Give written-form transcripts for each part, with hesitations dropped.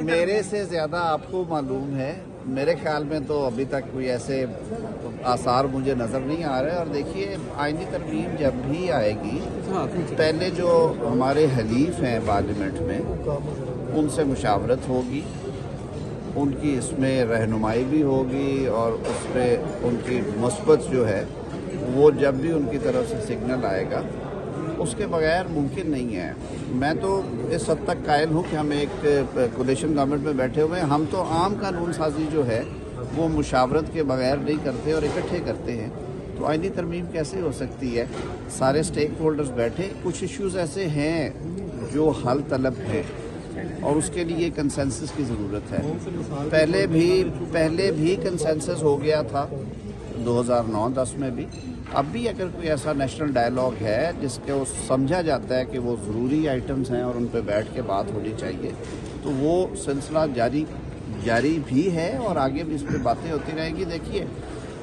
میرے سے زیادہ آپ کو معلوم ہے. میرے خیال میں تو ابھی تک کوئی ایسے آثار مجھے نظر نہیں آ رہے. اور دیکھیے آئینی ترمیم جب بھی آئے گی پہلے جو ہمارے حلیف ہیں پارلیمنٹ میں ان سے مشاورت ہوگی, ان کی اس میں رہنمائی بھی ہوگی اور اس پہ ان کی مثبت جو ہے وہ جب بھی ان کی طرف سے سگنل آئے گا اس کے بغیر ممکن نہیں ہے. میں تو اس حد تک قائل ہوں کہ ہم ایک کولیشن گورنمنٹ میں بیٹھے ہوئے ہیں. ہم تو عام قانون سازی جو ہے وہ مشاورت کے بغیر نہیں کرتے اور اکٹھے کرتے ہیں. تو آئینی ترمیم کیسے ہو سکتی ہے؟ سارے سٹیک ہولڈرز بیٹھے, کچھ ایشوز ایسے ہیں جو حل طلب ہیں اور اس کے لیے کنسنسس کی ضرورت ہے. پہلے بھی کنسنسس ہو گیا تھا 2009-10 میں بھی. اب بھی اگر کوئی ایسا نیشنل ڈائیلاگ ہے جس کو سمجھا جاتا ہے کہ وہ ضروری آئٹمز ہیں اور ان پہ بیٹھ کے بات ہونی چاہیے تو وہ سلسلہ جاری بھی ہے اور آگے بھی اس پہ باتیں ہوتی رہیں گی. دیکھیے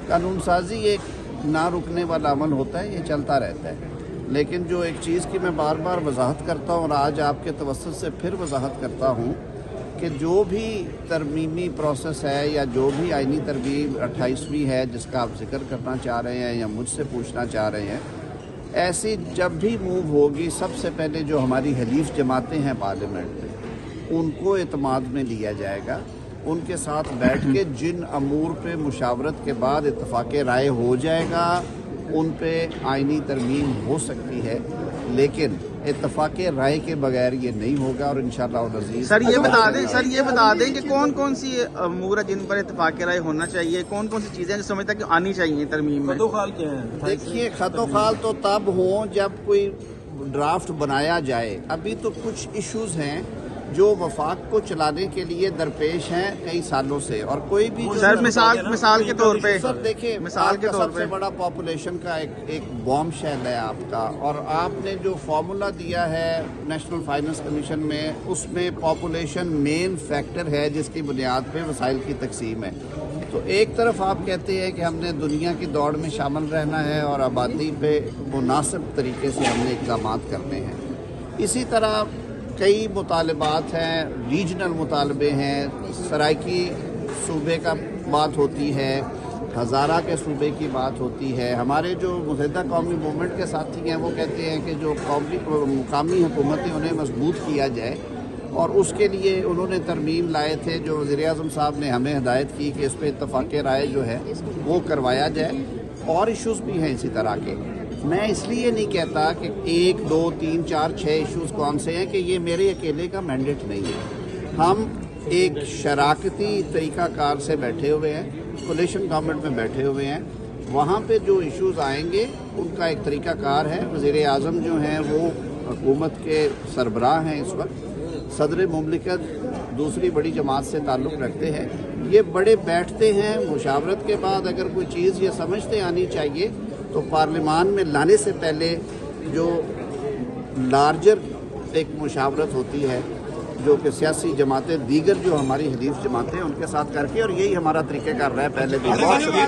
قانون سازی ایک نہ رکنے والا عمل ہوتا ہے, یہ چلتا رہتا ہے. لیکن جو ایک چیز کی میں بار بار وضاحت کرتا ہوں اور آج آپ کے توسط سے پھر وضاحت کرتا ہوں کہ جو بھی ترمیمی پروسیس ہے یا جو بھی آئینی ترمیم 28ویں ہے جس کا آپ ذکر کرنا چاہ رہے ہیں یا مجھ سے پوچھنا چاہ رہے ہیں, ایسی جب بھی موو ہوگی سب سے پہلے جو ہماری حلیف جماعتیں ہیں پارلیمنٹ میں ان کو اعتماد میں لیا جائے گا. ان کے ساتھ بیٹھ کے جن امور پہ مشاورت کے بعد اتفاق رائے ہو جائے گا ان پہ آئینی ترمیم ہو سکتی ہے, لیکن اتفاق رائے کے بغیر یہ نہیں ہوگا. اور انشاءاللہ العزیز سر یہ بتا دیں کہ کون سی امور ہے جن پر اتفاق رائے ہونا چاہیے, کون سی چیزیں جو سمجھتا کہ آنی چاہیے ترمیم میں؟ خط و خال کیا ہے؟ دیکھیے خط و خال تو تب ہوں جب کوئی ڈرافٹ بنایا جائے. ابھی تو کچھ ایشوز ہیں جو وفاق کو چلانے کے لیے درپیش ہیں کئی سالوں سے, اور کوئی بھی سر مثال کے طور پہ سر دیکھیں مثال کے طور سب سے بڑا پاپولیشن کا ایک بوم شیل ہے آپ کا, اور آپ نے جو فارمولا دیا ہے نیشنل فائنانس کمیشن میں اس میں پاپولیشن مین فیکٹر ہے جس کی بنیاد پہ وسائل کی تقسیم ہے. تو ایک طرف آپ کہتے ہیں کہ ہم نے دنیا کی دوڑ میں شامل رہنا ہے اور آبادی پہ مناسب طریقے سے ہم نے اقدامات کرنے ہیں. اسی طرح کئی مطالبات ہیں, ریجنل مطالبے ہیں, سرائکی صوبے کا بات ہوتی ہے, ہزارہ کے صوبے کی بات ہوتی ہے. ہمارے جو متحدہ قومی موومنٹ کے ساتھی ہیں وہ کہتے ہیں کہ جو مقامی حکومتیں انہیں مضبوط کیا جائے, اور اس کے لیے انہوں نے ترمیم لائے تھے جو وزیر اعظم صاحب نے ہمیں ہدایت کی کہ اس پہ اتفاق رائے جو ہے وہ کروایا جائے. اور ایشوز بھی ہیں اسی طرح کے. میں اس لیے نہیں کہتا کہ 1 2 3 4 6 ایشوز کون سے ہیں کہ یہ میرے اکیلے کا مینڈیٹ نہیں ہے. ہم ایک شراکتی طریقہ کار سے بیٹھے ہوئے ہیں, کولیشن گورنمنٹ میں بیٹھے ہوئے ہیں. وہاں پہ جو ایشوز آئیں گے ان کا ایک طریقہ کار ہے. وزیر اعظم جو ہیں وہ حکومت کے سربراہ ہیں اس وقت, صدر مملکت دوسری بڑی جماعت سے تعلق رکھتے ہیں. یہ بڑے بیٹھتے ہیں, مشاورت کے بعد اگر کوئی چیز یہ سمجھتے آنی چاہیے تو پارلیمان میں لانے سے پہلے جو لارجر ایک مشاورت ہوتی ہے جو کہ سیاسی جماعتیں دیگر جو ہماری حلیف جماعتیں ان کے ساتھ کر کے, اور یہی ہمارا طریقہ کار رہا ہے پہلے بھی. بہت شکریہ.